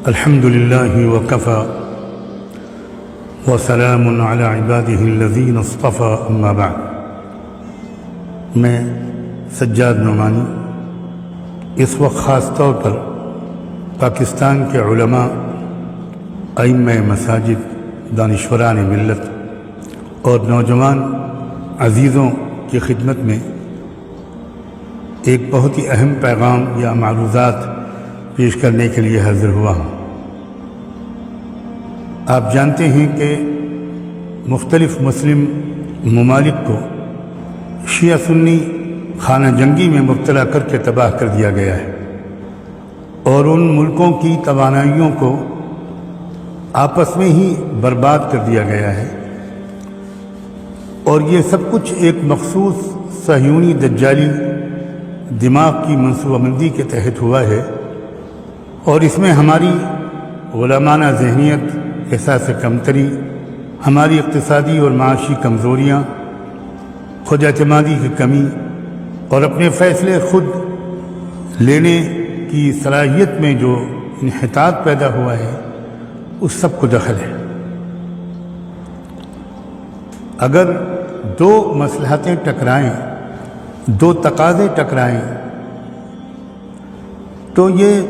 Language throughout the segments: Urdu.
الحمد لله وكفى وسلام على عباده الذين اصطفى اما بعد۔ میں سجاد نعمانی اس وقت خاص طور پر پاکستان کے علماء، ائمہ مساجد، دانشوران ملت اور نوجوان عزیزوں کی خدمت میں ایک بہت ہی اہم پیغام یا معروضات پیش کرنے کے لیے حاضر ہوا ہوں۔ آپ جانتے ہیں کہ مختلف مسلم ممالک کو شیعہ سنی خانہ جنگی میں مبتلا کر کے تباہ کر دیا گیا ہے، اور ان ملکوں کی توانائیوں کو آپس میں ہی برباد کر دیا گیا ہے، اور یہ سب کچھ ایک مخصوص صہیونی دجالی دماغ کی منصوبہ بندی کے تحت ہوا ہے، اور اس میں ہماری غلامانہ ذہنیت، احساس کمتری، ہماری اقتصادی اور معاشی کمزوریاں، خود اعتمادی کی کمی اور اپنے فیصلے خود لینے کی صلاحیت میں جو انحطاط پیدا ہوا ہے، اس سب کو دخل ہے۔ اگر دو مصلحتیں ٹکرائیں، دو تقاضے ٹکرائیں، تو یہ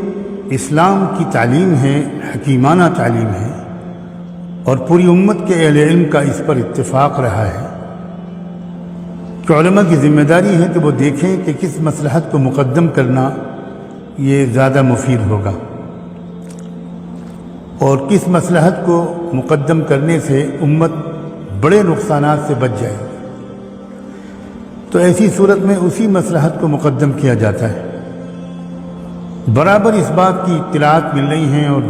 اسلام کی تعلیم ہے، حکیمانہ تعلیم ہے، اور پوری امت کے اہل علم کا اس پر اتفاق رہا ہے کہ علماء کی ذمہ داری ہے کہ وہ دیکھیں کہ کس مصلحت کو مقدم کرنا یہ زیادہ مفید ہوگا، اور کس مصلحت کو مقدم کرنے سے امت بڑے نقصانات سے بچ جائے گی۔ تو ایسی صورت میں اسی مصلحت کو مقدم کیا جاتا ہے۔ برابر اس بات کی اطلاعات مل رہی ہیں اور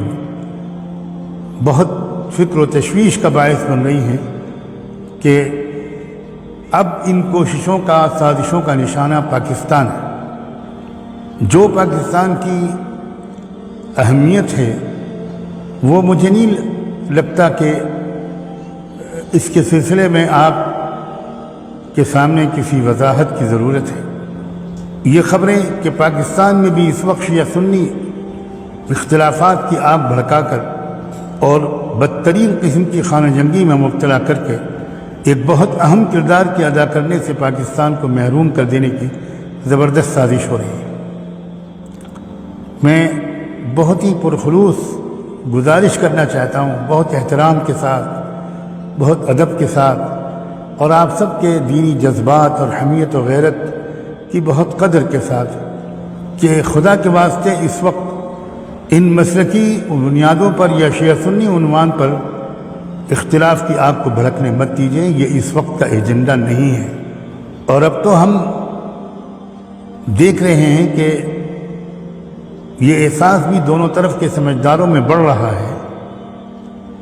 بہت فکر و تشویش کا باعث بن رہی ہیں کہ اب ان کوششوں کا، سازشوں کا نشانہ پاکستان ہے۔ جو پاکستان کی اہمیت ہے وہ مجھے نہیں لگتا کہ اس کے سلسلے میں آپ کے سامنے کسی وضاحت کی ضرورت ہے۔ یہ خبریں کہ پاکستان میں بھی اس وقت شیعہ سنی اختلافات کی آگ بھڑکا کر اور بدترین قسم کی خانہ جنگی میں مبتلا کر کے ایک بہت اہم کردار کی ادا کرنے سے پاکستان کو محروم کر دینے کی زبردست سازش ہو رہی ہے۔ میں بہت ہی پرخلوص گزارش کرنا چاہتا ہوں، بہت احترام کے ساتھ، بہت ادب کے ساتھ، اور آپ سب کے دینی جذبات اور حمیت و غیرت کی بہت قدر کے ساتھ، کہ خدا کے واسطے اس وقت ان مسلکی بنیادوں پر یا شیعہ سنی عنوان پر اختلاف کی آگ کو بھڑکنے مت دیجیے۔ یہ اس وقت کا ایجنڈا نہیں ہے، اور اب تو ہم دیکھ رہے ہیں کہ یہ احساس بھی دونوں طرف کے سمجھداروں میں بڑھ رہا ہے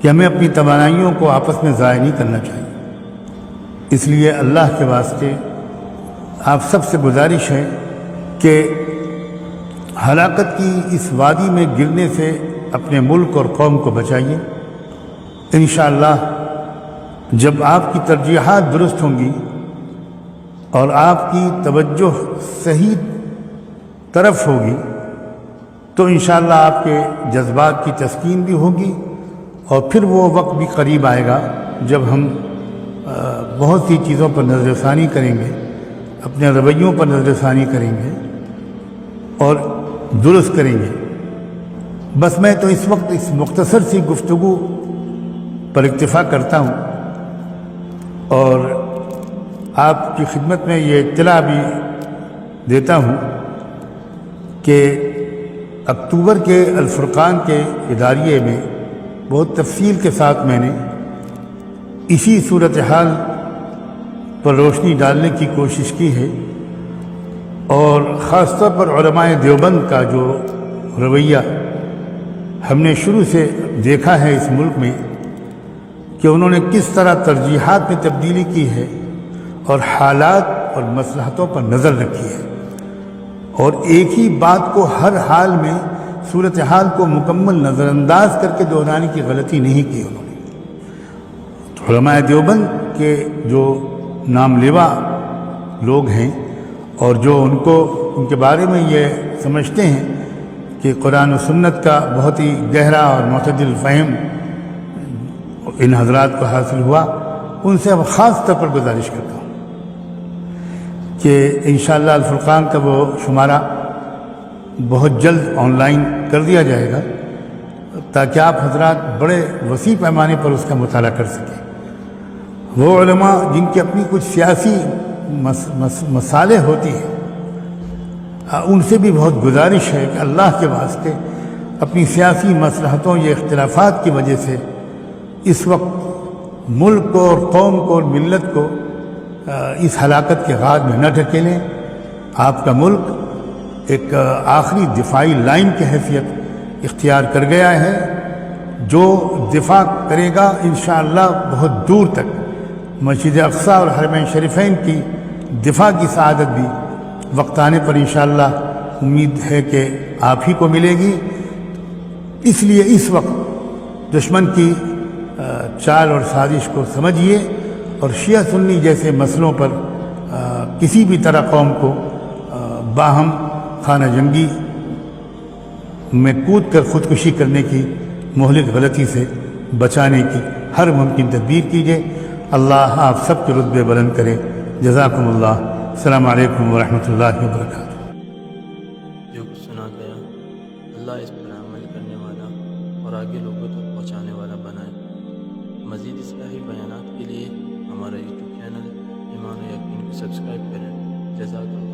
کہ ہمیں اپنی توانائیوں کو آپس میں ضائع نہیں کرنا چاہیے۔ اس لیے اللہ کے واسطے آپ سب سے گزارش ہے کہ ہلاکت کی اس وادی میں گرنے سے اپنے ملک اور قوم کو بچائیے۔ انشاءاللہ جب آپ کی ترجیحات درست ہوں گی اور آپ کی توجہ صحیح طرف ہوگی، تو انشاءاللہ آپ کے جذبات کی تسکین بھی ہوگی، اور پھر وہ وقت بھی قریب آئے گا جب ہم بہت سی چیزوں پر نظر ثانی کریں گے، اپنے رویوں پر نظر ثانی کریں گے اور درست کریں گے۔ بس میں تو اس وقت اس مختصر سی گفتگو پر اکتفا کرتا ہوں، اور آپ کی خدمت میں یہ اطلاع بھی دیتا ہوں کہ اکتوبر کے الفرقان کے اداریے میں بہت تفصیل کے ساتھ میں نے اسی صورتحال پر روشنی ڈالنے کی کوشش کی ہے، اور خاص طور پر علماء دیوبند کا جو رویہ ہم نے شروع سے دیکھا ہے اس ملک میں، کہ انہوں نے کس طرح ترجیحات میں تبدیلی کی ہے اور حالات اور مصلحتوں پر نظر رکھی ہے، اور ایک ہی بات کو ہر حال میں صورتحال کو مکمل نظر انداز کر کے دہرانے کی غلطی نہیں کی انہوں نے۔ تو علماء دیوبند کے جو نام لیوا لوگ ہیں اور جو ان کے بارے میں یہ سمجھتے ہیں کہ قرآن و سنت کا بہت ہی گہرا اور معتدل فہم ان حضرات کو حاصل ہوا، ان سے اب خاص طور پر گزارش کرتا ہوں کہ انشاءاللہ الفرقان کا وہ شمارہ بہت جلد آن لائن کر دیا جائے گا تاکہ آپ حضرات بڑے وسیع پیمانے پر اس کا مطالعہ کر سکیں۔ وہ علماء جن کی اپنی کچھ سیاسی مسالے ہوتی ہیں، ان سے بھی بہت گزارش ہے کہ اللہ کے واسطے اپنی سیاسی مصلحتوں یا اختلافات کی وجہ سے اس وقت ملک کو اور قوم کو اور ملت کو اس ہلاکت کے غار میں نہ ڈھکیلیں۔ آپ کا ملک ایک آخری دفاعی لائن کی حیثیت اختیار کر گیا ہے، جو دفاع کرے گا انشاءاللہ بہت دور تک مسجد اقصی اور حرمین شریفین کی دفاع کی سعادت بھی وقت آنے پر انشاءاللہ امید ہے کہ آپ ہی کو ملے گی۔ اس لیے اس وقت دشمن کی چال اور سازش کو سمجھیے اور شیعہ سنی جیسے مسئلوں پر کسی بھی طرح قوم کو باہم خانہ جنگی میں کود کر خودکشی کرنے کی مہلک غلطی سے بچانے کی ہر ممکن تدبیر کیجیے۔ اللہ آپ سب کے رتبے بلند کرے۔ جزاکم اللہ۔ السلام علیکم ورحمۃ اللہ وبرکاتہ۔ جو کچھ سنا گیا اللہ اس پر عمل کرنے والا اور آگے لوگوں تک پہنچانے والا بنائے۔ مزید اصلاحی بیانات کے لیے ہمارا یوٹیوب چینل ایمان و یقین کو سبسکرائب کریں۔ جزاک اللہ۔